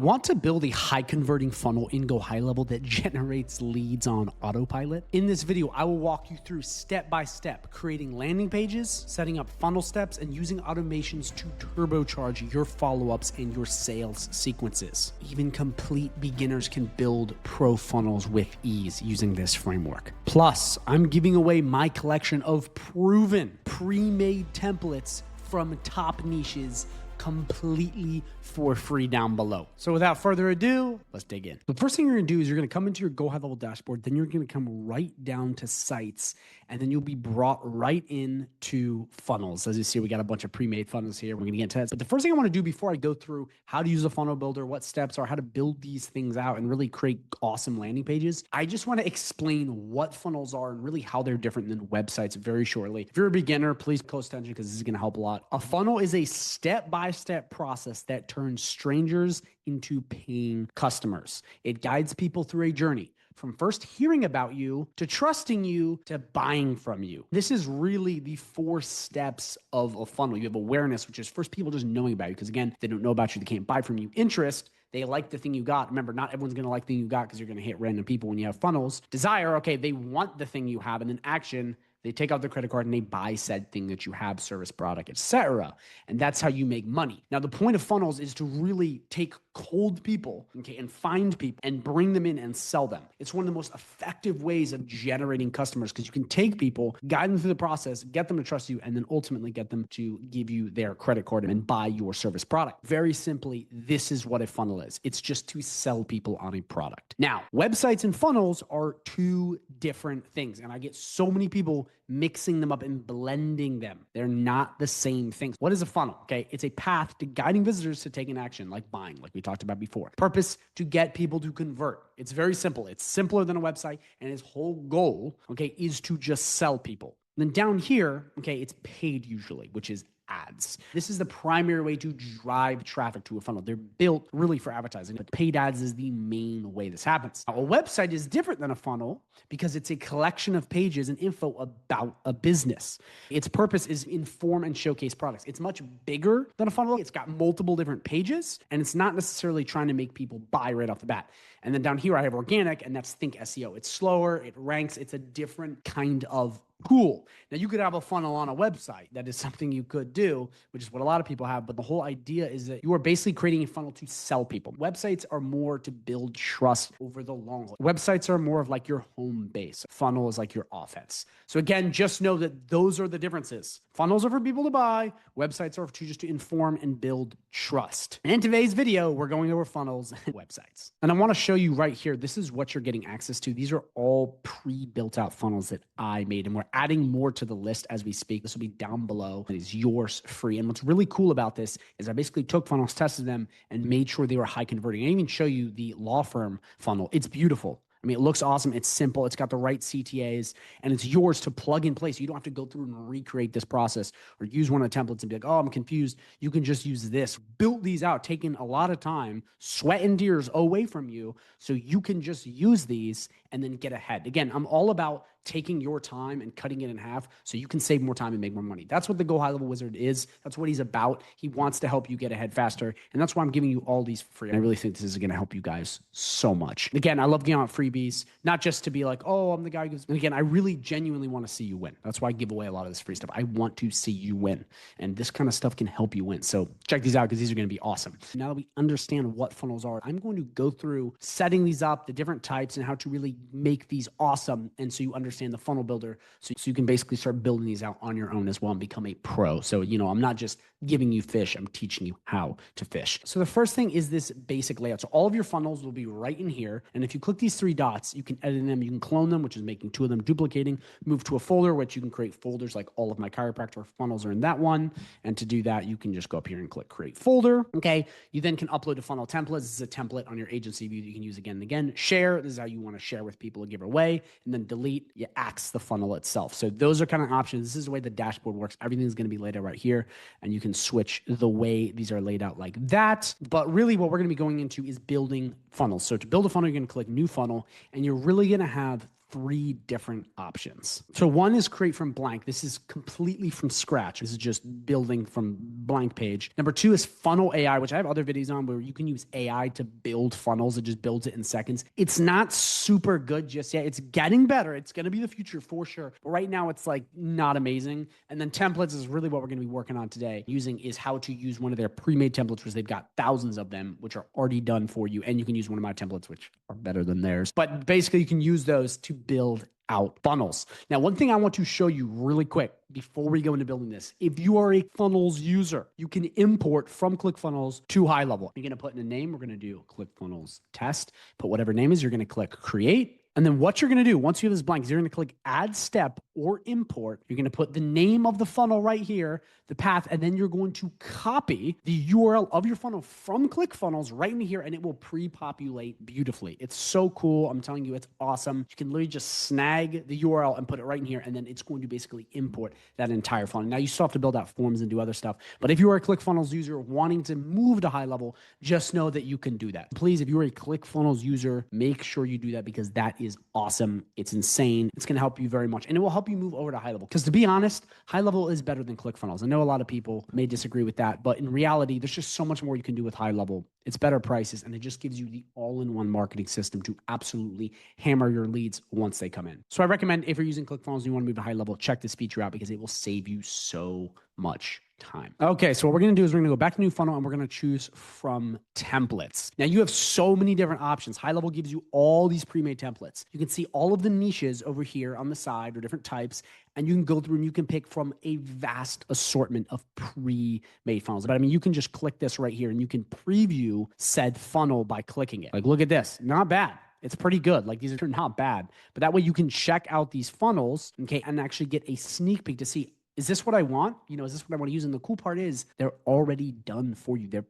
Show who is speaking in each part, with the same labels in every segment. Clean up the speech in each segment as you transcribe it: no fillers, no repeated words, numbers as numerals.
Speaker 1: Want to build a high converting funnel in GoHighLevel that generates leads on autopilot? In this video, I will walk you through step by step, creating landing pages, setting up funnel steps, and using automations to turbocharge your follow-ups and your sales sequences. Even complete beginners can build pro funnels with ease using this framework. Plus, I'm giving away my collection of proven pre-made templates from top niches completely for free down below. So without further ado, let's dig in. The first thing you're gonna do is you're gonna come into your GoHighLevel dashboard, then you're gonna come right down to sites, and then you'll be brought right into funnels. As you see, we got a bunch of pre-made funnels here. We're gonna get into that. But the first thing I wanna do before I go through how to use a funnel builder, what steps are, how to build these things out and really create awesome landing pages, I just wanna explain what funnels are and really how they're different than websites very shortly. If you're a beginner, please close attention because this is gonna help a lot. A funnel is a step-by-step process that turns strangers into paying customers. It guides people through a journey from first hearing about you to trusting you to buying from you. This is really the 4 steps of a funnel. You have awareness, which is first people just knowing about you, because again, they don't know about you, they can't buy from you. Interest, they like the thing you got. Remember, not everyone's going to like the thing you got because you're going to hit random people when you have funnels. Desire, okay, they want the thing you have. And then action, they take out their credit card and they buy said thing that you have, service, product, etc. And that's how you make money. Now, the point of funnels is to really take cold people, okay, and find people and bring them in and sell them. It's one of the most effective ways of generating customers because you can take people, guide them through the process, get them to trust you, and then ultimately get them to give you their credit card and buy your service product. Very simply, this is what a funnel is. It's just to sell people on a product. Now, websites and funnels are 2 different things, and I get so many people mixing them up and blending them. They're not the same things. What is a funnel? Okay, it's a path to guiding visitors to take an action like buying, like we talked about before. Purpose, to get people to convert. It's very simple. It's simpler than a website, and its whole goal, okay, is to just sell people. And then down here, okay, it's paid usually, which is ads. This is the primary way to drive traffic to a funnel. They're built really for advertising, but paid ads is the main way this happens. Now, a website is different than a funnel because it's a collection of pages and info about a business. Its purpose is inform and showcase products. It's much bigger than a funnel. It's got multiple different pages, and it's not necessarily trying to make people buy right off the bat. And then down here, I have organic, and that's think SEO. It's slower, it ranks, it's a different kind of tool. Now, you could have a funnel on a website. That is something you could do, which is what a lot of people have. But the whole idea is that you are basically creating a funnel to sell people. Websites are more to build trust over the long haul. Websites are more of like your home base. Funnel is like your offense. So again, just know that those are the differences. Funnels are for people to buy. Websites are just to inform and build trust. And in today's video, we're going over funnels and websites. And I want to show you right here, this is what you're getting access to. These are all pre-built out funnels that I made, and we're adding more to the list as we speak. This will be down below. It is yours free. And what's really cool about this is I basically took funnels, tested them, and made sure they were high converting. I even show you the law firm funnel. It's beautiful. I mean, it looks awesome. It's simple. It's got the right CTAs, and it's yours to plug in place. You don't have to go through and recreate this process or use one of the templates and be like, oh, I'm confused. You can just use this. Built these out, taking a lot of time, sweat and tears away from you so you can just use these and then get ahead. Again, I'm all about taking your time and cutting it in half so you can save more time and make more money. That's what the GoHighLevel Wizard is. That's what he's about. He wants to help you get ahead faster, and that's why I'm giving you all these free. And I really think this is going to help you guys so much. Again, I love giving out freebies, not just to be like, oh, I'm the guy who gives. And again, I really genuinely want to see you win. That's why I give away a lot of this free stuff. I want to see you win, and this kind of stuff can help you win. So check these out because these are going to be awesome. Now that we understand what funnels are, I'm going to go through setting these up, the different types, and how to really make these awesome. And so you understand the funnel builder, so you can basically start building these out on your own as well and become a pro. So, you know, I'm not just giving you fish, I'm teaching you how to fish. So the first thing is this basic layout. So all of your funnels will be right in here. And if you click these 3 dots, you can edit them, you can clone them, which is making 2 of them, duplicating, move to a folder, which you can create folders like all of my chiropractor funnels are in that one. And to do that, you can just go up here and click create folder. Okay. You then can upload a funnel template. This is a template on your agency view that you can use again and again. Share, this is how you want to share with people and give away. And then delete, you axe the funnel itself. So those are kind of options. This is the way the dashboard works. Everything's going to be laid out right here, and you can switch the way these are laid out like that. But really what we're going to be going into is building funnels. So to build a funnel, you're going to click new funnel, and you're really going to have 3 different options. So one is create from blank. This is completely from scratch. This is just building from blank page. Number 2 is funnel AI, which I have other videos on where you can use AI to build funnels. It just builds it in seconds. It's not super good just yet. It's getting better. It's going to be the future for sure. But right now it's like not amazing. And then templates is really what we're going to be working on today. Using is how to use one of their pre-made templates, because they've got thousands of them, which are already done for you. And you can use one of my templates, which are better than theirs. But basically you can use those to build out funnels. Now, one thing I want to show you really quick before we go into building this, if you are a funnels user, you can import from ClickFunnels to HighLevel. You're going to put in a name. We're going to do ClickFunnels test, put whatever name is, you're going to click create. And then what you're going to do once you have this blank is you're going to click add step or import. You're going to put the name of the funnel right here, the path, and then you're going to copy the URL of your funnel from ClickFunnels right in here, and it will pre-populate beautifully. It's so cool. I'm telling you, it's awesome. You can literally just snag the URL and put it right in here, and then it's going to basically import that entire funnel. Now, you still have to build out forms and do other stuff, but if you are a ClickFunnels user wanting to move to HighLevel, just know that you can do that. Please, if you're a ClickFunnels user, make sure you do that, because that is awesome. It's insane. It's going to help you very much, and it will help you move over to HighLevel. Because to be honest, HighLevel is better than ClickFunnels. I know a lot of people may disagree with that, but in reality, there's just so much more you can do with HighLevel. It's better prices, and it just gives you the all-in-one marketing system to absolutely hammer your leads once they come in. So I recommend, if you're using ClickFunnels and you want to move to HighLevel, check this feature out, because it will save you so much time. Okay, so what we're going to do is we're going to go back to new funnel, and we're going to choose from templates. Now, you have so many different options. HighLevel gives you all these pre-made templates. You can see all of the niches over here on the side, or different types, and you can go through and you can pick from a vast assortment of pre-made funnels. But I mean, you can just click this right here and you can preview said funnel by clicking it. Like, look at this, not bad. It's pretty good. Like, these are not bad, but that way you can check out these funnels, okay, and actually get a sneak peek to see, is this what I want? You know, is this what I want to use? And the cool part is they're already done for you. They're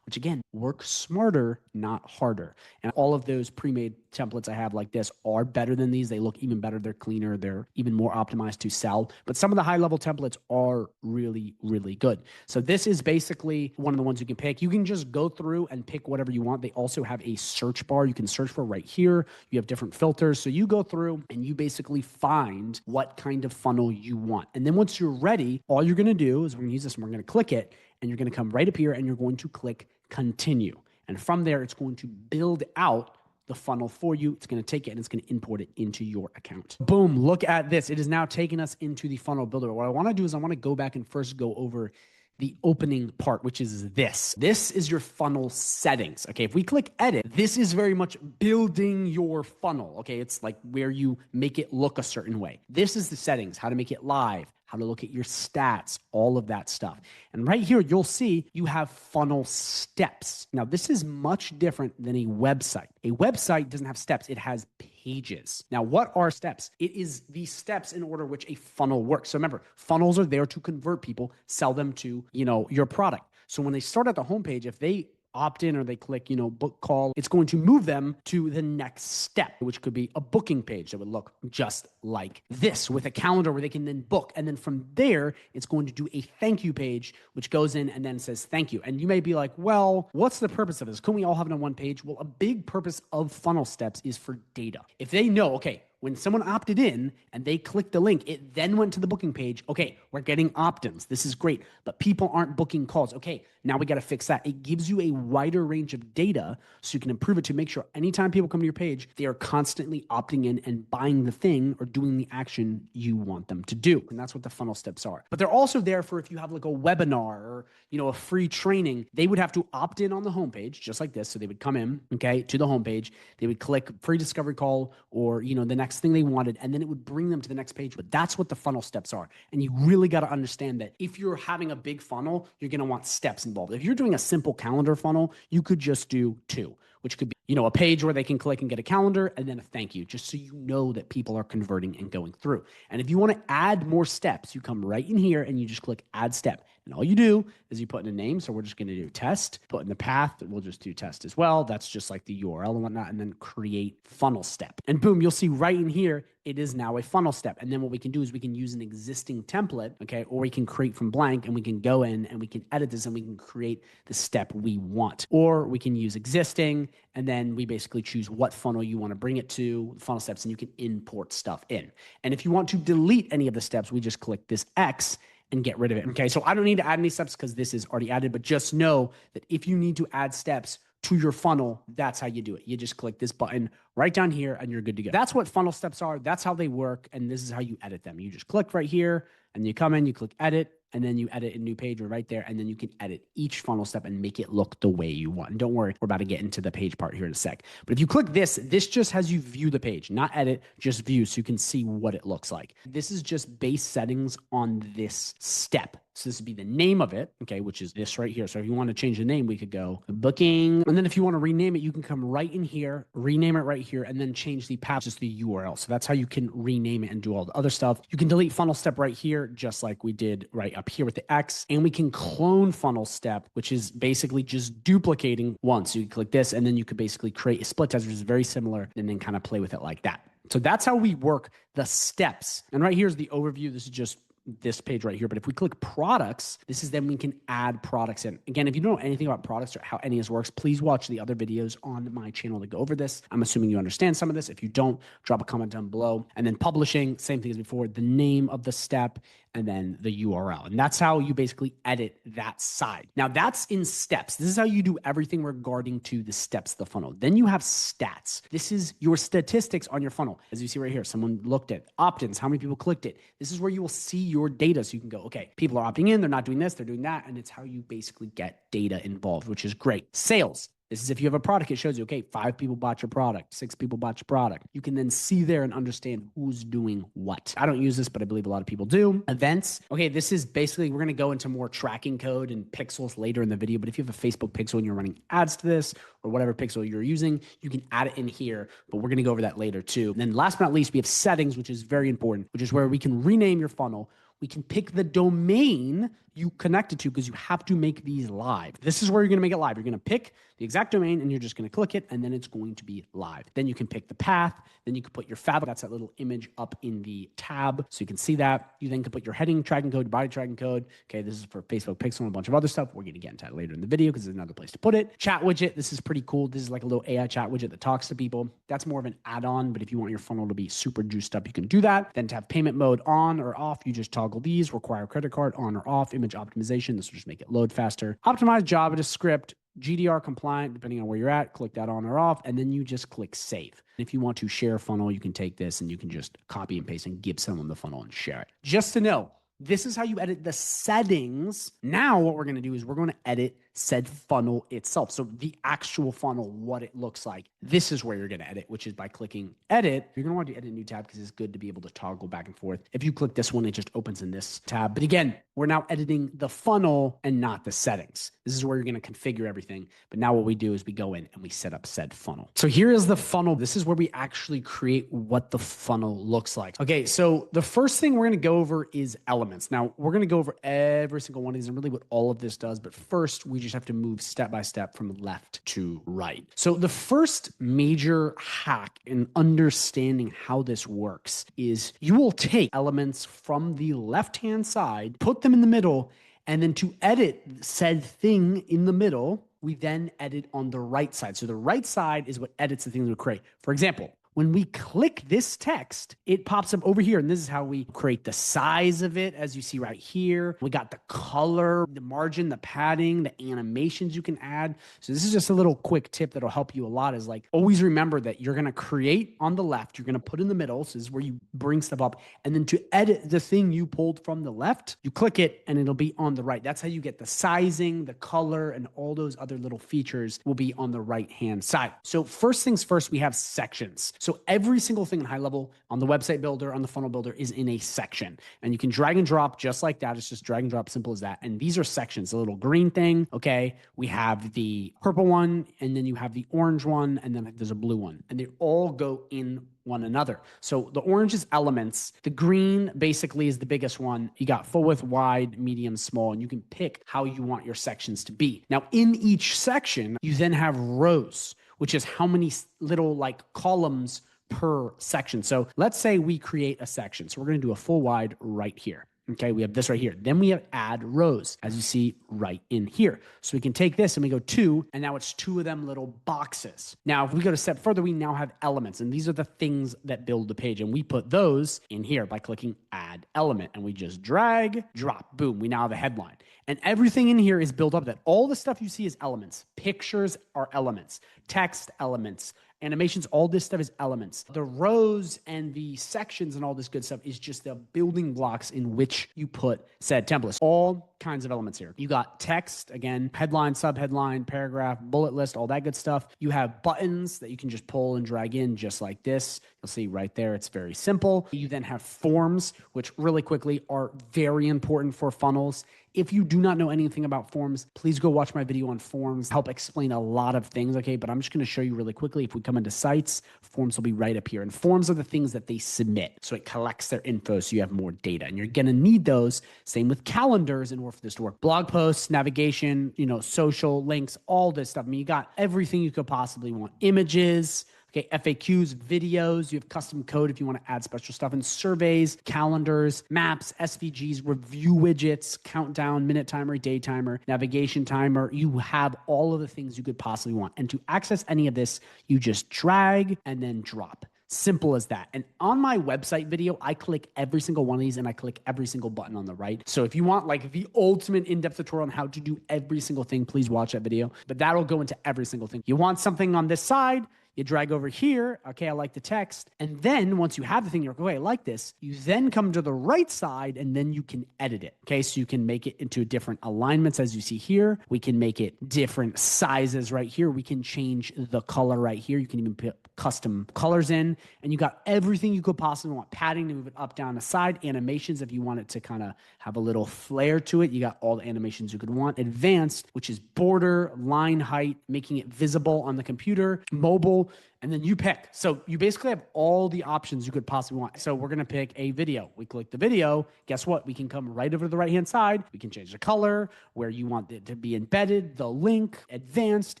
Speaker 1: which again, work smarter, not harder. And all of those pre-made templates I have like this are better than these. They look even better. They're cleaner. They're even more optimized to sell. But some of the high-level templates are really, really good. So this is basically one of the ones you can pick. You can just go through and pick whatever you want. They also have a search bar you can search for right here. You have different filters. So you go through and you basically find what kind of funnel you want. And then once you're ready, all you're going to do is we're going to use this and we're going to click it, and you're going to come right up here and you're going to click continue. And from there, it's going to build out the funnel for you. It's going to take it and it's going to import it into your account. Boom, look at this. It is now taking us into the funnel builder. What I want to do is I want to go back and first go over the opening part, which is this. This is your funnel settings. Okay, if we click edit, this is very much building your funnel. Okay, it's like where you make it look a certain way. This is the settings, how to make it live, how to look at your stats, all of that stuff. And right here, you'll see you have funnel steps. Now, this is much different than a website. A website doesn't have steps, it has pages. Now, what are steps? It is the steps in order which a funnel works. So remember, funnels are there to convert people, sell them to, your product. So when they start at the homepage, if they opt in or they click, book call, it's going to move them to the next step, which could be a booking page that would look just like this with a calendar where they can then book. And then from there, it's going to do a thank you page, which goes in and then says thank you. And you may be like, well, what's the purpose of this? Couldn't we all have it on one page? Well, a big purpose of funnel steps is for data. If they know, okay, when someone opted in and they clicked the link, it then went to the booking page. Okay, we're getting opt-ins. This is great, but people aren't booking calls. Okay, now we got to fix that. It gives you a wider range of data so you can improve it to make sure anytime people come to your page, they are constantly opting in and buying the thing or doing the action you want them to do. And that's what the funnel steps are. But they're also there for if you have like a webinar or, a free training, they would have to opt in on the homepage just like this. So they would come in, okay, to the homepage. They would click free discovery call or, the next thing they wanted, and then it would bring them to the next page. But that's what the funnel steps are. And you really got to understand that if you're having a big funnel, you're going to want steps involved. If you're doing a simple calendar funnel, you could just do 2, which could be, a page where they can click and get a calendar and then a thank you, just so you know that people are converting and going through. And if you want to add more steps, you come right in here and you just click add step. And all you do is you put in a name. So we're just going to do test, put in the path. We'll just do test as well. That's just like the URL and whatnot, and then create funnel step. And boom, you'll see right in here, it is now a funnel step. And then what we can do is we can use an existing template, okay, or we can create from blank, and we can go in and we can edit this and we can create the step we want. Or we can use existing, and then we basically choose what funnel you want to bring it to, funnel steps, and you can import stuff in. And if you want to delete any of the steps, we just click this X and get rid of it. Okay, so I don't need to add any steps because this is already added, but just know that if you need to add steps to your funnel, that's how you do it. You just click this button right down here and you're good to go. That's what funnel steps are. That's how they work. And this is how you edit them. You just click right here and you come in, you click edit, and then you edit a new page right there. And then you can edit each funnel step and make it look the way you want. And don't worry, we're about to get into the page part here in a sec. But if you click this, this just has you view the page, not edit, just view, so you can see what it looks like. This is just base settings on this step. So this would be the name of it, okay, which is this right here. So if you want to change the name, we could go booking. And then if you want to rename it, you can come right in here, rename it right here, and then change the path, just the URL. So that's how you can rename it and do all the other stuff. You can delete funnel step right here, just like we did right up here with the X. And we can clone funnel step, which is basically just duplicating once. So you click this, and then you could basically create a split test, which is very similar, and then kind of play with it like that. So that's how we work the steps. And right here is the overview. This is just this page right here. But if we click products, this is then we can add products in. Again, if you don't know anything about products or how any of this works, please watch the other videos on my channel to go over this. I'm assuming you understand some of this. If you don't, drop a comment down below. And then publishing, same thing as before, the name of the step and then the URL. And that's how you basically edit that side. Now that's in steps. This is how you do everything regarding to the steps of the funnel. Then you have stats. This is your statistics on your funnel. As you see right here, someone looked at opt-ins, how many people clicked it. This is where you will see your data. So you can go, okay, people are opting in, they're not doing this, they're doing that. And it's how you basically get data involved, which is great. Sales. This is if you have a product, it shows you, okay, 5 people bought your product, 6 people bought your product. You can then see there and understand who's doing what. I don't use this, but I believe a lot of people do. Events. Okay, this is basically, we're going to go into more tracking code and pixels later in the video, but if you have a Facebook pixel and you're running ads to this or whatever pixel you're using, you can add it in here, but we're going to go over that later too. And then last but not least, we have settings, which is very important, which is where we can rename your funnel. We can pick the domain you connect it to because you have to make these live. This is where you're going to make it live. You're going to pick the exact domain and you're just going to click it and then it's going to be live. Then you can pick the path. Then you can put your fabric. That's that little image up in the tab. So you can see that. You then can put your heading tracking code, body tracking code. Okay, this is for Facebook Pixel and a bunch of other stuff. We're going to get into that later in the video because there's another place to put it. Chat widget. This is pretty cool. This is like a little AI chat widget that talks to people. That's more of an add-on, but if you want your funnel to be super juiced up, you can do that. Then to have payment mode on or off, you just toggle these. Require credit card on or off. Image optimization. This will just make it load faster. Optimize JavaScript, GDR compliant, depending on where you're at, click that on or off, and then you just click save. If you want to share a funnel, you can take this and you can just copy and paste and give someone the funnel and share it. Just to know, this is how you edit the settings. Now what we're going to do is we're going to edit said funnel itself. So the actual funnel, what it looks like. This is where you're going to edit, which is by clicking edit. You're going to want to edit a new tab because it's good to be able to toggle back and forth. If you click this one, it just opens in this tab. But again, we're now editing the funnel and not the settings. This is where you're going to configure everything. But now what we do is we go in and we set up said funnel. So here is the funnel. This is where we actually create what the funnel looks like. Okay, so the first thing we're going to go over is elements. Now, we're going to go over every single one of these and really what all of this does. But first, we just have to move step by step from left to right. So the first major hack in understanding how this works is you will take elements from the left-hand side, put them in the middle, and then to edit said thing in the middle, we then edit on the right side. So the right side is what edits the things we create. For example, when we click this text, it pops up over here. And this is how we create the size of it, as you see right here. We got the color, the margin, the padding, the animations you can add. So this is just a little quick tip that'll help you a lot is like, always remember that you're going to create on the left. You're going to put in the middle. So this is where you bring stuff up. And then to edit the thing you pulled from the left, you click it and it'll be on the right. That's how you get the sizing, the color, and all those other little features will be on the right-hand side. So first things first, we have sections. So every single thing in high level on the website builder, on the funnel builder is in a section. And you can drag and drop just like that. It's just drag and drop, simple as that. And these are sections, the little green thing. Okay. We have the purple one, and then you have the orange one, and then there's a blue one. And they all go in one another. So the orange is elements. The green basically is the biggest one. You got full width, wide, medium, small, and you can pick how you want your sections to be. Now in each section, you then have rows, which is how many little like columns per section. So let's say we create a section. So we're going to do a full wide right here. Okay, we have this right here. Then we have add rows, as you see right in here. So we can take this and we go 2, and now it's 2 of them little boxes. Now, if we go a step further, we now have elements, and these are the things that build the page, and we put those in here by clicking add element, and we just drag, drop, boom, we now have a headline. And everything in here is built up that all the stuff you see is elements. Pictures are elements, text elements, animations, all this stuff is elements. The rows and the sections and all this good stuff is just the building blocks in which you put said templates. All kinds of elements here. You got text, again, headline, subheadline, paragraph, bullet list, all that good stuff. You have buttons that you can just pull and drag in just like this. You'll see right there, it's very simple. You then have forms, which really quickly are very important for funnels. If you do not know anything about forms, please go watch my video on forms. Help explain a lot of things, okay? But I'm just going to show you really quickly. If we come into sites, forms will be right up here. And forms are the things that they submit. So it collects their info so you have more data. And you're going to need those. Same with calendars in order for this to work. Blog posts, navigation, social links, all this stuff. I mean, you got everything you could possibly want. Images, okay, FAQs, videos, you have custom code if you want to add special stuff, and surveys, calendars, maps, SVGs, review widgets, countdown, minute timer, day timer, navigation timer. You have all of the things you could possibly want. And to access any of this, you just drag and then drop. Simple as that. And on my website video, I click every single one of these and I click every single button on the right. So if you want like the ultimate in-depth tutorial on how to do every single thing, please watch that video. But that'll go into every single thing. You want something on this side, you drag over here. Okay, I like the text. And then once you have the thing, you're like, oh, I like this. You then come to the right side and then you can edit it. Okay, so you can make it into different alignments as you see here. We can make it different sizes right here. We can change the color right here. You can even put custom colors in, and you got everything you could possibly want. Padding to move it up, down, aside. Animations if you want it to kind of have a little flair to it. You got all the animations you could want. Advanced, which is border, line height, making it visible on the computer, mobile, and then you pick. So you basically have all the options you could possibly want. So we're going to pick a video. We click the video. Guess what? We can come right over to the right-hand side. We can change the color, where you want it to be embedded, the link, advanced.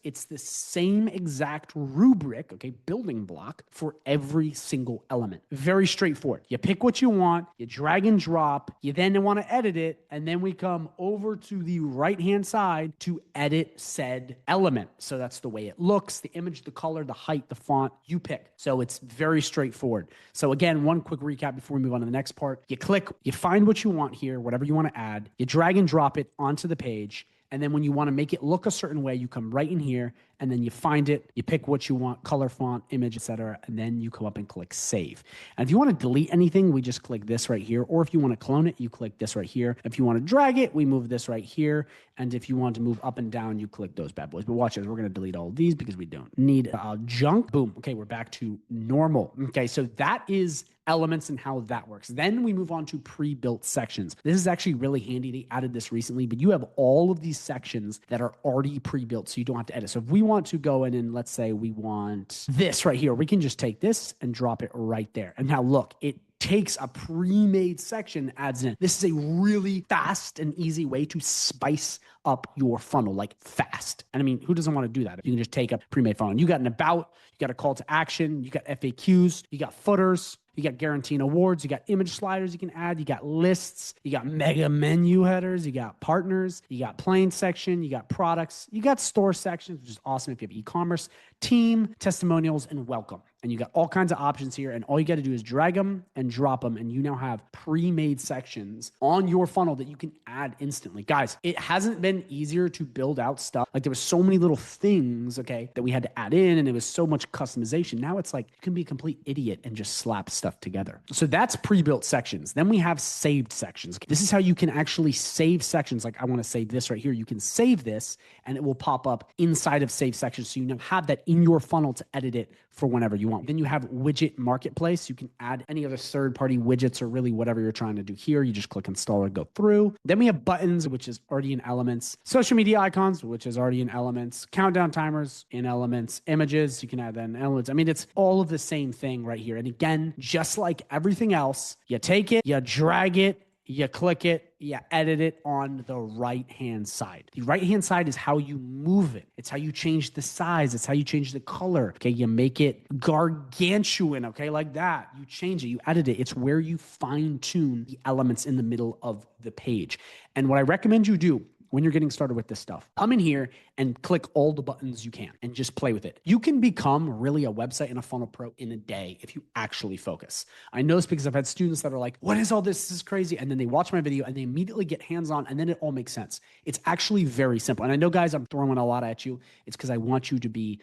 Speaker 1: It's the same exact rubric, okay, building block for every single element. Very straightforward. You pick what you want, you drag and drop, you then want to edit it, and then we come over to the right-hand side to edit said element. So that's the way it looks, the image, the color, the height, the font, you pick. So it's very straightforward. So again, one quick recap before we move on to the next part. You click, you find what you want here, whatever you want to add, you drag and drop it onto the page. And then when you want to make it look a certain way, you come right in here and then you find it, you pick what you want, color, font, image, etc. And then you come up and click save. And if you want to delete anything, we just click this right here. Or if you want to clone it, you click this right here. If you want to drag it, we move this right here. And if you want to move up and down, you click those bad boys. But watch this, we're going to delete all of these because we don't need junk. Boom. Okay, we're back to normal. Okay, so that is elements and how that works. Then we move on to pre-built sections. This is actually really handy. They added this recently, but you have all of these sections that are already pre-built, so you don't have to edit. So if we want to go in and let's say we want this right here, we can just take this and drop it right there. And now look, it takes a pre-made section, adds in. This is a really fast and easy way to spice up your funnel, like fast. And I mean, who doesn't want to do that? You can just take a pre-made funnel. You got an about, you got a call to action, you got FAQs, you got footers, you got guaranteeing awards, you got image sliders you can add, you got lists, you got mega menu headers, you got partners, you got plain section, you got products, you got store sections, which is awesome if you have e-commerce, team, testimonials, and welcome. And you got all kinds of options here. And all you got to do is drag them and drop them. And you now have pre-made sections on your funnel that you can add instantly. Guys, it hasn't been easier to build out stuff. Like there was so many little things, okay, that we had to add in, and it was so much customization. Now it's like you can be a complete idiot and just slap stuff together. So that's pre-built sections. Then we have saved sections. This is how you can actually save sections. Like I want to save this right here. You can save this and it will pop up inside of save sections. So you now have that in your funnel to edit it for whenever you want. want. Then you have widget marketplace. You can add any other third-party widgets or really whatever you're trying to do here. You just click install or go through. Then we have buttons, which is already in Elements. Social media icons, which is already in Elements. Countdown timers in Elements. Images, you can add that in Elements. I mean, it's all of the same thing right here. And again, just like everything else, you take it, you drag it, you click it, you edit it on the right-hand side. The right-hand side is how you move it. It's how you change the size. It's how you change the color. Okay, you make it gargantuan, okay, like that. You change it, you edit it. It's where you fine-tune the elements in the middle of the page. And what I recommend you do when you're getting started with this stuff, come in here and click all the buttons you can and just play with it. You can become really a website and a funnel pro in a day if you actually focus. I know this because I've had students that are like, what is all this? This is crazy. And then they watch my video and they immediately get hands-on and then it all makes sense. It's actually very simple. And I know, guys, I'm throwing a lot at you. It's because I want you to be,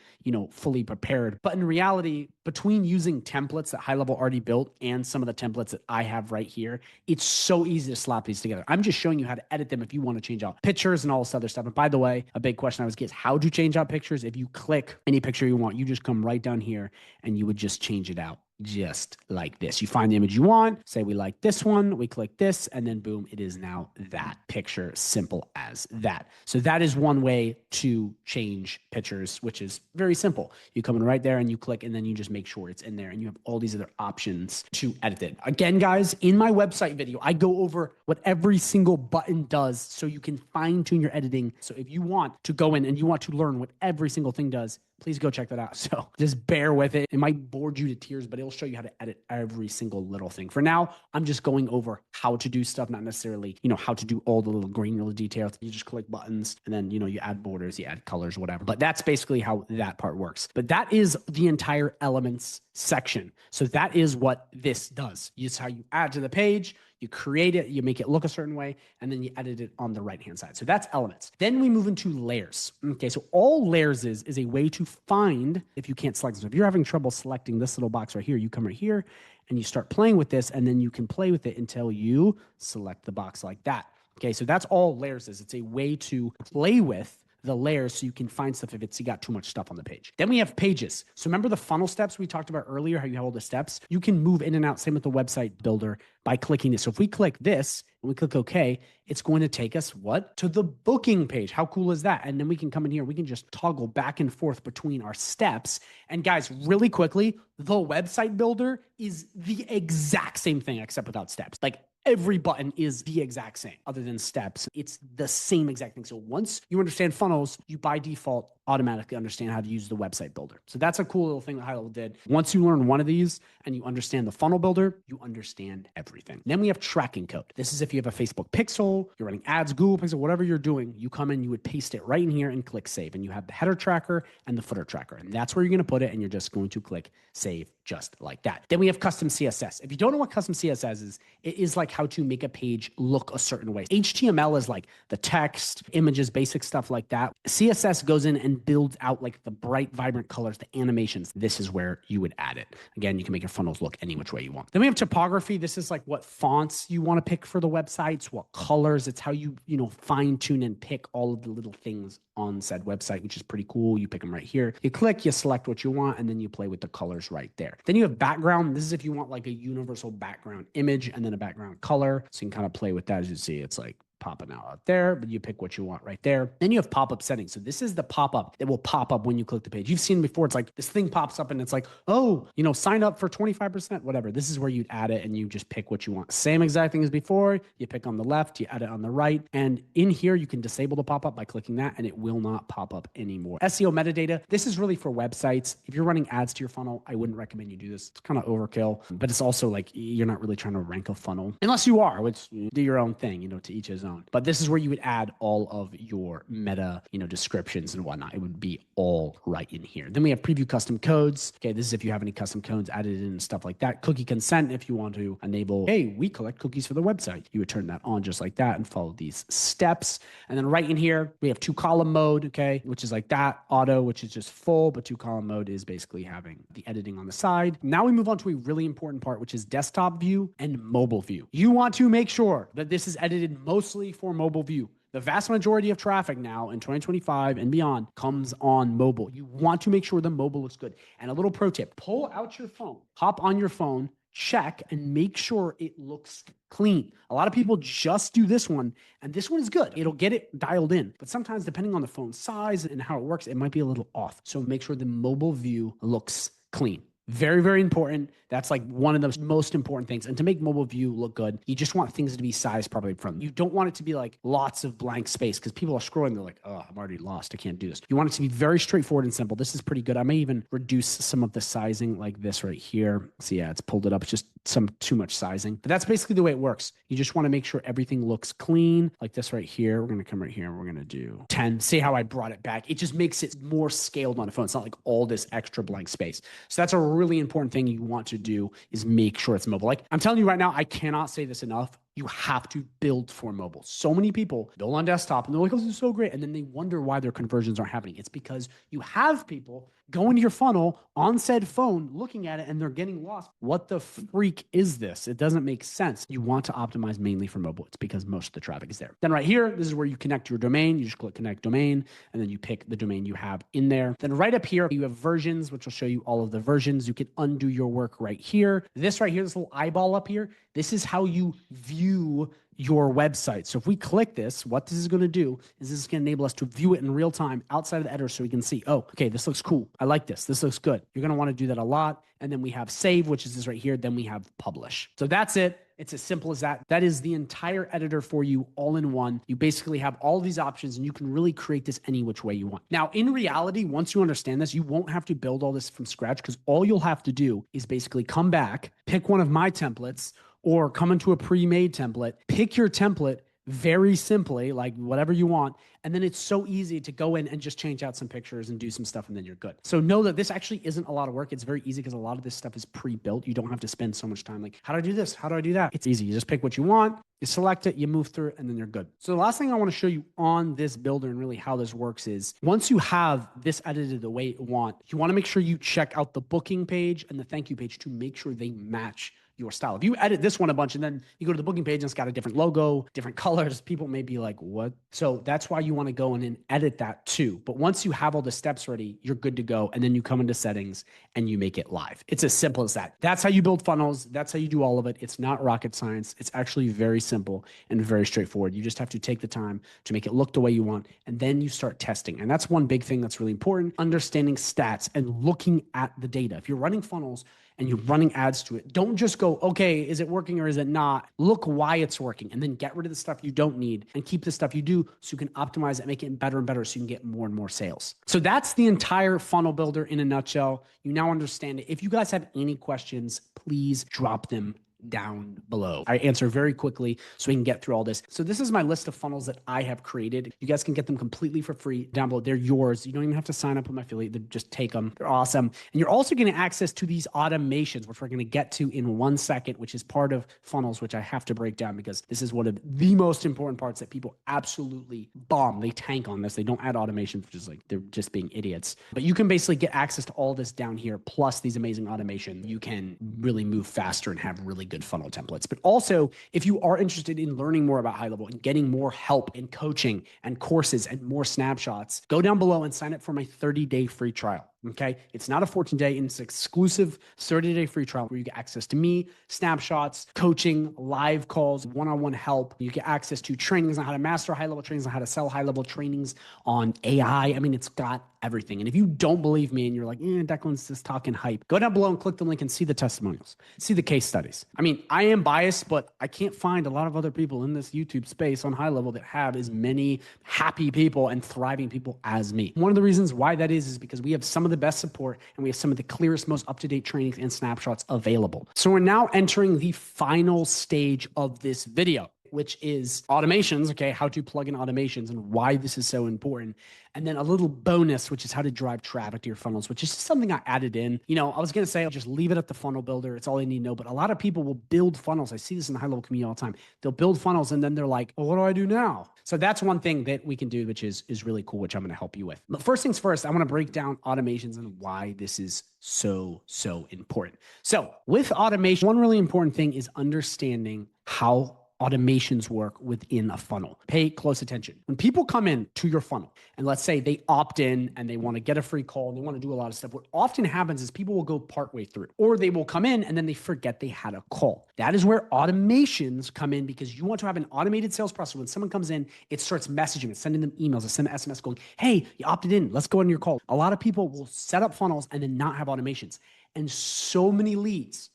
Speaker 1: fully prepared. But in reality, between using templates that High Level already built and some of the templates that I have right here, it's so easy to slap these together. I'm just showing you how to edit them if you want to change out pictures and all this other stuff. And by the way, a big question I always get is how do you change out pictures? If you click any picture you want, you just come right down here and you would just change it out just like this. You find the image you want, say we like this one, we click this, and then boom, it is now that picture, simple as that. So that is one way to change pictures, which is very simple. You come in right there and you click, and then you just make sure it's in there, and you have all these other options to edit it. Again, guys, in my website video, I go over what every single button does so you can fine tune your editing. So if you want to go in and you want to learn what every single thing does, please go check that out. So just bear with it. It might bore you to tears, but it'll show you how to edit every single little thing. For now, I'm just going over how to do stuff, not necessarily, how to do all the little granular details. You just click buttons and then, you add borders, you add colors, whatever. But that's basically how that part works. But that is the entire elements section. So that is what this does. It's how you add to the page. You create it, you make it look a certain way, and then you edit it on the right-hand side. So that's elements. Then we move into layers. Okay, so all layers is a way to find, if you can't select them. So if you're having trouble selecting this little box right here, you come right here and you start playing with this, and then you can play with it until you select the box like that. Okay, so that's all layers is. It's a way to play with the layers so you can find stuff if you got too much stuff on the page. Then we have pages. So remember the funnel steps we talked about earlier, how you have all the steps? You can move in and out, same with the website builder, by clicking this. So if we click this and we click OK, it's going to take us what? To the booking page. How cool is that? And then we can come in here, we can just toggle back and forth between our steps. And guys, really quickly, the website builder is the exact same thing except without steps. Like every button is the exact same other than steps. It's the same exact thing. So once you understand funnels, you by default automatically understand how to use the website builder. So that's a cool little thing that High Level did. Once you learn one of these and you understand the funnel builder, you understand everything. Then we have tracking code. This is if you have a Facebook pixel, you're running ads, Google pixel, whatever you're doing, you come in, you would paste it right in here and click save. And you have the header tracker and the footer tracker. And that's where you're going to put it. And you're just going to click save just like that. Then we have custom CSS. If you don't know what custom CSS is, it is like how to make a page look a certain way. HTML is like the text, images, basic stuff like that. CSS goes in and builds out like the bright, vibrant colors, the animations. This is where you would add it. Again, you can make your funnels look any which way you want. Then we have topography. This is like what fonts you want to pick for the websites, what colors. It's how you, fine tune and pick all of the little things on said website, which is pretty cool. You pick them right here. You click, you select what you want, and then you play with the colors right there. Then you have background. This is if you want like a universal background image and then a background color. So you can kind of play with that. As you see, it's like popping out there, but you pick what you want right there. Then you have pop-up settings. So this is the pop-up that will pop up when you click the page. You've seen before, it's like this thing pops up and it's like, oh, sign up for 25%, whatever. This is where you'd add it and you just pick what you want. Same exact thing as before. You pick on the left, you add it on the right. And in here, you can disable the pop-up by clicking that and it will not pop up anymore. SEO metadata. This is really for websites. If you're running ads to your funnel, I wouldn't recommend you do this. It's kind of overkill, but it's also like you're not really trying to rank a funnel unless you are, which do your own thing, to each his own. But this is where you would add all of your meta, descriptions and whatnot. It would be all right in here. Then we have preview custom codes. Okay, this is if you have any custom codes added in and stuff like that. Cookie consent, if you want to enable, hey, we collect cookies for the website. You would turn that on just like that and follow these steps. And then right in here, we have 2-column mode, okay, which is like that. Auto, which is just full, but 2-column mode is basically having the editing on the side. Now we move on to a really important part, which is desktop view and mobile view. You want to make sure that this is edited mostly for mobile view. The vast majority of traffic now in 2025 and beyond comes on mobile. You want to make sure the mobile looks good. And a little pro tip, pull out your phone, hop on your phone, check, and make sure it looks clean. A lot of people just do this one, and this one is good. It'll get it dialed in. But sometimes, depending on the phone size and how it works, it might be a little off. So make sure the mobile view looks clean. Very, very important. That's like one of the most important things. And to make mobile view look good, you just want things to be sized properly from. You don't want it to be like lots of blank space because people are scrolling. They're like, oh, I'm already lost. I can't do this. You want it to be very straightforward and simple. This is pretty good. I may even reduce some of the sizing like this right here. So yeah, it's pulled it up. It's just some too much sizing. But that's basically the way it works. You just want to make sure everything looks clean like this right here. We're going to come right here and we're going to do 10. See how I brought it back? It just makes it more scaled on the phone. It's not like all this extra blank space. So that's a really important thing you want to do is make sure it's mobile. Like I'm telling you right now, I cannot say this enough. You have to build for mobile. So many people build on desktop and they're like, oh, this is so great. And then they wonder why their conversions aren't happening. It's because you have people go into your funnel on said phone, looking at it, and they're getting lost. What the freak is this? It doesn't make sense. You want to optimize mainly for mobile. It's because most of the traffic is there. Then right here, this is where you connect your domain. You just click connect domain, and then you pick the domain you have in there. Then right up here, you have versions, which will show you all of the versions. You can undo your work right here. This right here, this little eyeball up here, this is how you view your website. So if we click this, what this is going to do is this is going to enable us to view it in real time outside of the editor so we can see, oh, okay, this looks cool. I like this. This looks good. You're going to want to do that a lot. And then we have save, which is this right here. Then we have publish. So that's it. It's as simple as that. That is the entire editor for you all in one. You basically have all these options and you can really create this any which way you want. Now, in reality, once you understand this, you won't have to build all this from scratch because all you'll have to do is basically come back, pick one of my templates, or come into a pre-made template, pick your template very simply, like whatever you want. And then it's so easy to go in and just change out some pictures and do some stuff and then you're good. So know that this actually isn't a lot of work. It's very easy because a lot of this stuff is pre-built. You don't have to spend so much time like, how do I do this? How do I do that? It's easy. You just pick what you want, you select it, you move through it, and then you're good. So the last thing I want to show you on this builder and really how this works is once you have this edited the way you want to make sure you check out the booking page and the thank you page to make sure they match your style. If you edit this one a bunch and then you go to the booking page and it's got a different logo, different colors, people may be like, what? So that's why you want to go in and edit that too. But once you have all the steps ready, you're good to go. And then you come into settings and you make it live. It's as simple as that. That's how you build funnels. That's how you do all of it. It's not rocket science. It's actually very simple and very straightforward. You just have to take the time to make it look the way you want. And then you start testing. And that's one big thing that's really important, understanding stats and looking at the data. If you're running funnels, and you're running ads to it, don't just go, okay, is it working or is it not? Look why it's working and then get rid of the stuff you don't need and keep the stuff you do so you can optimize it, make it better and better so you can get more and more sales. So that's the entire funnel builder in a nutshell. You now understand it. If you guys have any questions, please drop them down below. I answer very quickly so we can get through all this. So this is my list of funnels that I have created. You guys can get them completely for free down below. They're yours. You don't even have to sign up with my affiliate. Just take them. They're awesome. And you're also getting access to these automations, which we're going to get to in 1 second, which is part of funnels, which I have to break down because this is one of the most important parts that people absolutely bomb. They tank on this. They don't add automations, which is like they're just being idiots. But you can basically get access to all this down here, plus these amazing automations. You can really move faster and have really good funnel templates. But also, if you are interested in learning more about high level and getting more help in coaching and courses and more snapshots, go down below and sign up for my 30-day free trial. Okay. It's not a 14-day, it's an exclusive 30-day free trial where you get access to me, snapshots, coaching, live calls, one-on-one help. You get access to trainings on how to master high-level trainings, on how to sell high-level trainings on AI. I mean, it's got everything. And if you don't believe me and you're like, Declan's just talking hype, go down below and click the link and see the testimonials, see the case studies. I mean, I am biased, but I can't find a lot of other people in this YouTube space on high level that have as many happy people and thriving people as me. One of the reasons why that is because we have some of the best support and we have some of the clearest, most up-to-date trainings and snapshots available. So we're now entering the final stage of this video, which is automations, okay, how to plug in automations and why this is so important. And then a little bonus, which is how to drive traffic to your funnels, which is just something I added in. You know, I was going to say, just leave it at the funnel builder. It's all you need to know. But a lot of people will build funnels. I see this in the high level community all the time. They'll build funnels and then they're like, well, what do I do now? So that's one thing that we can do, which is really cool, which I'm going to help you with. But first things first, I want to break down automations and why this is so important. So with automation, one really important thing is understanding how automations work within a funnel. Pay close attention. When people come in to your funnel, and let's say they opt in and they want to get a free call and they want to do a lot of stuff, what often happens is people will go partway through, or they will come in and then they forget they had a call. That is where automations come in, because you want to have an automated sales process. When someone comes in, it starts messaging, it's sending them emails, it's sending them SMS going, hey, you opted in, let's go on your call. A lot of people will set up funnels and then not have automations. And so many leads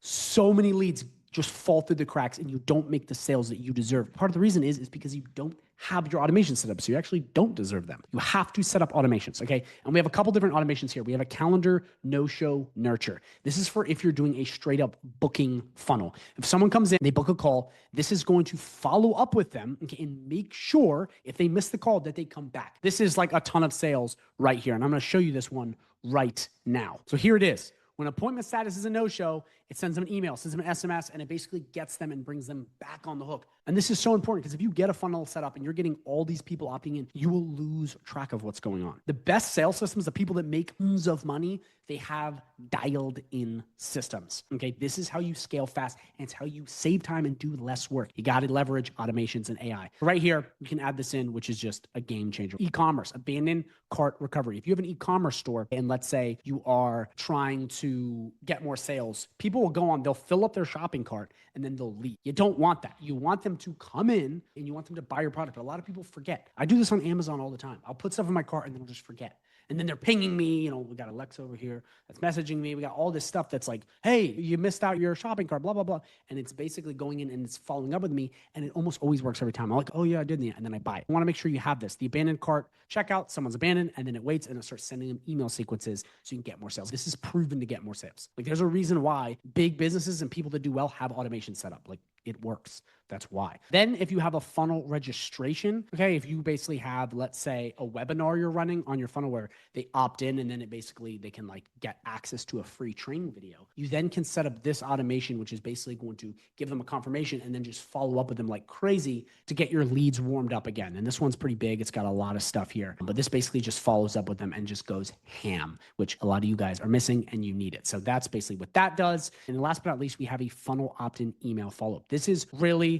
Speaker 1: just fall through the cracks and you don't make the sales that you deserve. Part of the reason is because you don't have your automation set up. So you actually don't deserve them. You have to set up automations, okay? And we have a couple different automations here. We have a calendar, no-show, nurture. This is for if you're doing a straight up booking funnel. If someone comes in, they book a call, this is going to follow up with them, okay, and make sure if they miss the call that they come back. This is like a ton of sales right here. And I'm gonna show you this one right now. So here it is. When appointment status is a no-show, it sends them an email, sends them an SMS, and it basically gets them and brings them back on the hook. And this is so important because if you get a funnel set up and you're getting all these people opting in, you will lose track of what's going on. The best sales systems, the people that make tons of money, they have dialed in systems. Okay, this is how you scale fast, and it's how you save time and do less work. You got to leverage automations and AI. Right here, you can add this in, which is just a game changer. E-commerce, abandoned cart recovery. If you have an e-commerce store and let's say you are trying to get more sales, people will go on, they'll fill up their shopping cart and then they'll leave. You don't want that. You want them to come in and you want them to buy your product. But a lot of people forget. I do this on Amazon all the time. I'll put stuff in my cart and then I'll just forget. And then they're pinging me, you know, we got Alexa over here that's messaging me. We got all this stuff that's like, hey, you missed out your shopping cart, blah, blah, blah. And it's basically going in and it's following up with me. And it almost always works every time. I'm like, oh yeah, I did that. And then I buy it. I want to make sure you have this. The abandoned cart checkout, someone's abandoned, and then it waits and it starts sending them email sequences so you can get more sales. This is proven to get more sales. Like there's a reason why big businesses and people that do well have automation set up. Like it works. That's why. Then if you have a funnel registration, okay, if you basically have, let's say, a webinar you're running on your funnel where they opt in and then it basically, they can like get access to a free training video. You then can set up this automation, which is basically going to give them a confirmation and then just follow up with them like crazy to get your leads warmed up again. And this one's pretty big. It's got a lot of stuff here, but this basically just follows up with them and just goes ham, which a lot of you guys are missing and you need it. So that's basically what that does. And last but not least, we have a funnel opt-in email follow-up. This is really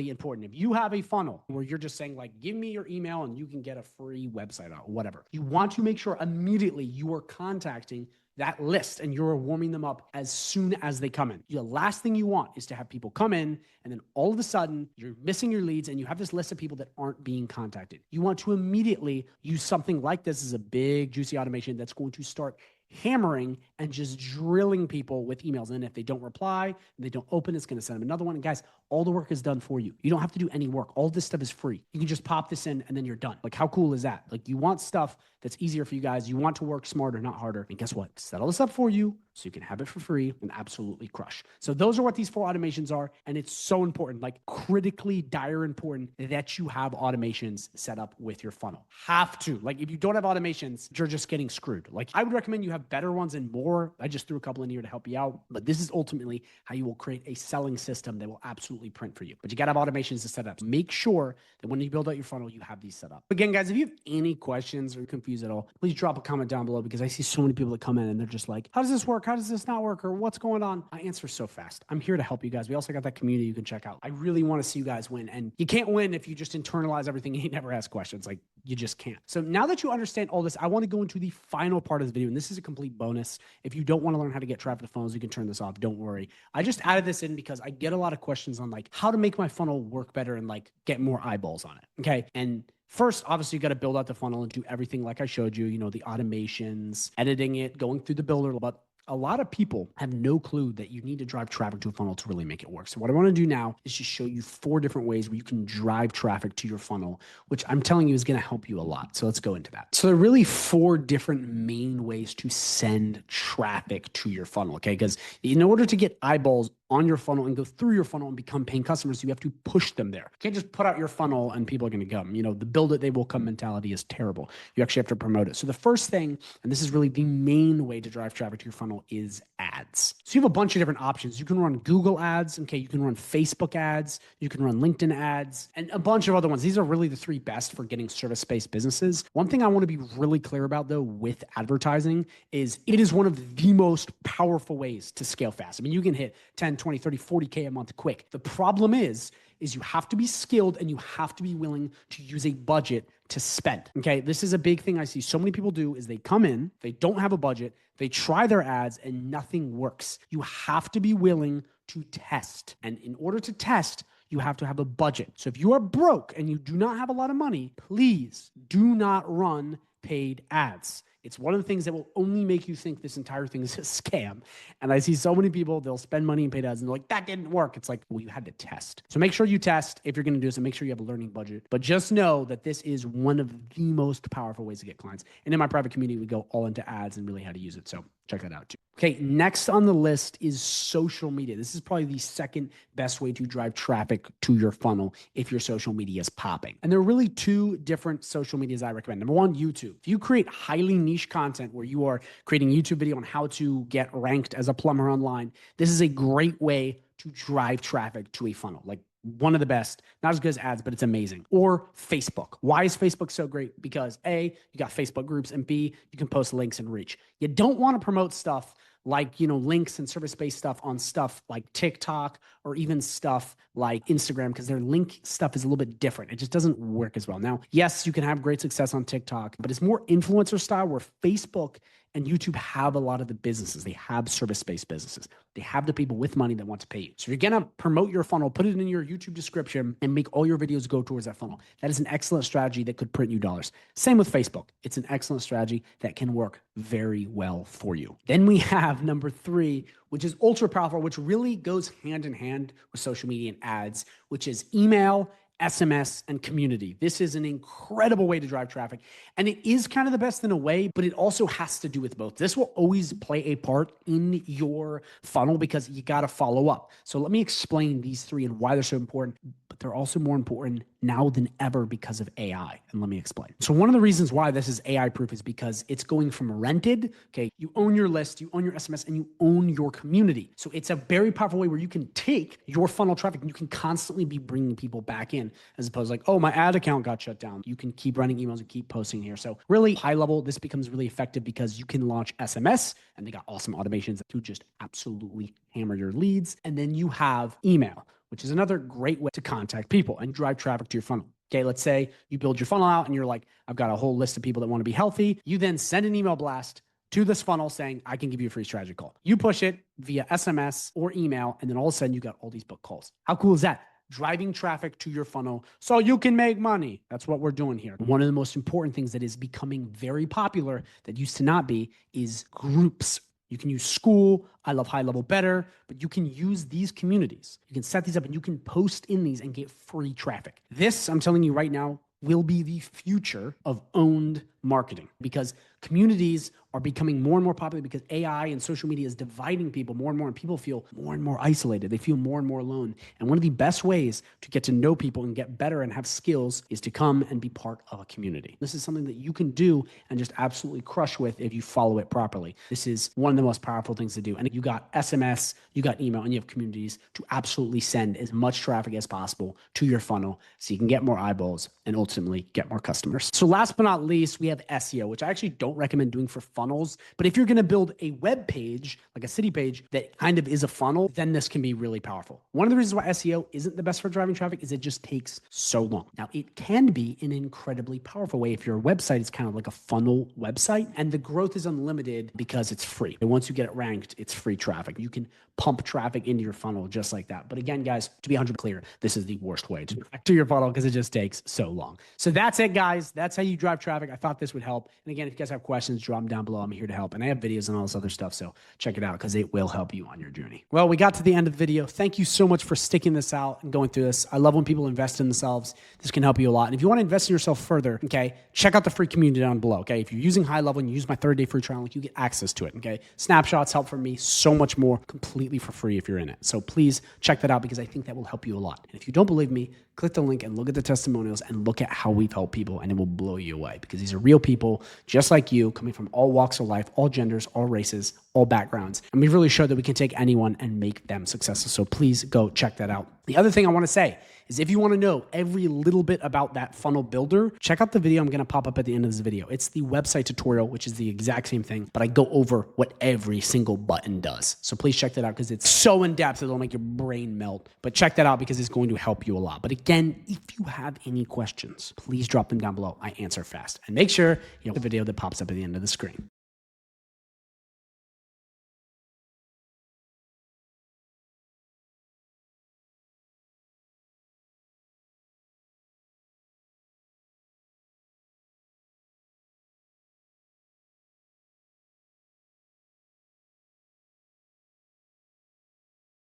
Speaker 1: important. If you have a funnel where you're just saying like, give me your email and you can get a free website or whatever, you want to make sure immediately you are contacting that list and you're warming them up as soon as they come in. The last thing you want is to have people come in and then all of a sudden you're missing your leads and you have this list of people that aren't being contacted. You want to immediately use something like this as a big juicy automation that's going to start hammering and just drilling people with emails. And if they don't reply, and they don't open, it's going to send them another one. And guys, all the work is done for you. You don't have to do any work. All this stuff is free. You can just pop this in and then you're done. Like how cool is that? Like you want stuff that's easier for you guys. You want to work smarter, not harder. And guess what? Set all this up for you so you can have it for free and absolutely crush. So those are what these 4 automations are. And it's so important, like critically dire important that you have automations set up with your funnel. Have to. Like if you don't have automations, you're just getting screwed. Like I would recommend you have better ones and more. I just threw a couple in here to help you out, but this is ultimately how you will create a selling system that will absolutely print for you. But you got to have automations to set up. So make sure that when you build out your funnel, you have these set up. Again, guys, if you have any questions or confused at all, please drop a comment down below because I see so many people that come in and they're just like, how does this work? How does this not work? Or what's going on? I answer so fast. I'm here to help you guys. We also got that community you can check out. I really want to see you guys win. And you can't win if you just internalize everything and you never ask questions. Like you just can't. So now that you understand all this, I want to go into the final part of the video. And this is a complete bonus. If you don't want to learn how to get traffic to funnels, you can turn this off. Don't worry. I just added this in because I get a lot of questions on like how to make my funnel work better and like get more eyeballs on it. Okay. And first, obviously, you got to build out the funnel and do everything like I showed you, you know, the automations, editing it, going through the builder. But a lot of people have no clue that you need to drive traffic to a funnel to really make it work. So what I want to do now is just show you 4 different ways where you can drive traffic to your funnel, which I'm telling you is going to help you a lot. So let's go into that. So there are really 4 different main ways to send traffic to your funnel. Okay. Because in order to get eyeballs on your funnel and go through your funnel and become paying customers, you have to push them there. You can't just put out your funnel and people are going to come. You know, the build it, they will come mentality is terrible. You actually have to promote it. So the first thing, and this is really the main way to drive traffic to your funnel, is ads. So you have a bunch of different options. You can run Google ads. Okay. You can run Facebook ads. You can run LinkedIn ads and a bunch of other ones. These are really the 3 best for getting service-based businesses. One thing I want to be really clear about though with advertising is it is one of the most powerful ways to scale fast. I mean, you can hit 10, 20, 30, 40K a month quick. The problem is is you have to be skilled and you have to be willing to use a budget to spend. Okay, this is a big thing I see so many people do is they come in, they don't have a budget, they try their ads and nothing works. You have to be willing to test. And in order to test, you have to have a budget. So if you are broke and you do not have a lot of money, please do not run paid ads. It's one of the things that will only make you think this entire thing is a scam. And I see so many people, they'll spend money in paid ads and they're like, that didn't work. It's like, well, you had to test. So make sure you test if you're going to do this and make sure you have a learning budget. But just know that this is one of the most powerful ways to get clients. And in my private community, we go all into ads and really how to use it. So check that out too. Okay, next on the list is social media. This is probably the second best way to drive traffic to your funnel if your social media is popping. And there are really two different social medias I recommend. Number one, YouTube. If you create highly niche content where you are creating a YouTube video on how to get ranked as a plumber online, this is a great way to drive traffic to a funnel. Like one of the best, not as good as ads, but it's amazing. Or Facebook. Why is Facebook so great? Because A, you got Facebook groups, and B, you can post links and reach. You don't want to promote stuff like, links and service-based stuff on stuff like TikTok or even stuff like Instagram, because their link stuff is a little bit different. It just doesn't work as well. Now, yes, you can have great success on TikTok, but it's more influencer style where Facebook and YouTube have a lot of the businesses. They have service-based businesses. They have the people with money that want to pay you. So if you're going to promote your funnel, put it in your YouTube description and make all your videos go towards that funnel. That is an excellent strategy that could print you dollars. Same with Facebook. It's an excellent strategy that can work very well for you. Then we have number 3, which is ultra powerful, which really goes hand in hand with social media and ads, which is email, SMS, and community. This is an incredible way to drive traffic. And it is kind of the best in a way, but it also has to do with both. This will always play a part in your funnel because you got to follow up. So let me explain these 3 and why they're so important, but they're also more important now than ever because of AI. And let me explain. So one of the reasons why this is AI proof is because it's going from rented. Okay. You own your list, you own your SMS, and you own your community. So it's a very powerful way where you can take your funnel traffic and you can constantly be bringing people back in, as opposed to like, oh, my ad account got shut down. You can keep running emails and keep posting here. So really high level, this becomes really effective because you can launch SMS and they got awesome automations to just absolutely hammer your leads. And then you have email, which is another great way to contact people and drive traffic to your funnel. Okay, let's say you build your funnel out and you're like, I've got a whole list of people that want to be healthy. You then send an email blast to this funnel saying, I can give you a free strategy call. You push it via SMS or email, and then all of a sudden you got all these book calls. How cool is that? Driving traffic to your funnel so you can make money. That's what we're doing here. One of the most important things that is becoming very popular that used to not be is groups. You can use school, I love high level better, but you can use these communities. You can set these up and you can post in these and get free traffic. This, I'm telling you right now, will be the future of owned marketing because communities are becoming more and more popular because AI and social media is dividing people more and people feel more and more isolated. They feel more and more alone. And one of the best ways to get to know people and get better and have skills is to come and be part of a community. This is something that you can do and just absolutely crush with if you follow it properly. This is one of the most powerful things to do. And you got SMS, you got email, and you have communities to absolutely send as much traffic as possible to your funnel so you can get more eyeballs and ultimately get more customers. So last but not least, we have SEO, which I actually don't recommend doing for funnels. But if you're going to build a web page, like a city page that kind of is a funnel, then this can be really powerful. One of the reasons why SEO isn't the best for driving traffic is it just takes so long. Now, it can be an incredibly powerful way if your website is kind of like a funnel website and the growth is unlimited because it's free. And once you get it ranked, it's free traffic. You can pump traffic into your funnel just like that. But again, guys, to be 100% clear, this is the worst way to drive to your funnel because it just takes so long. So that's it, guys. That's how you drive traffic. I thought this would help. And again, if you guys have questions, drop them down below. I'm here to help. And I have videos and all this other stuff. So check it out because it will help you on your journey. Well, we got to the end of the video. Thank you so much for sticking this out and going through this. I love when people invest in themselves. This can help you a lot. And if you want to invest in yourself further, okay, check out the free community down below. Okay. If you're using High Level and you use my 30-day free trial link, you get access to it. Okay. Snapshots help for me so much more completely for free if you're in it. So please check that out because I think that will help you a lot. And if you don't believe me, click the link and look at the testimonials and look at how we've helped people and it will blow you away because these are real people just like you coming from all walks of life, all genders, all races, all backgrounds. And we've really showed that we can take anyone and make them successful. So please go check that out. The other thing I want to say is if you want to know every little bit about that funnel builder, check out the video I'm going to pop up at the end of this video. It's the website tutorial, which is the exact same thing, but I go over what every single button does. So please check that out because it's so in depth it'll make your brain melt. But check that out because it's going to help you a lot. But again, if you have any questions, please drop them down below. I answer fast. And make sure you know the video that pops up at the end of the screen.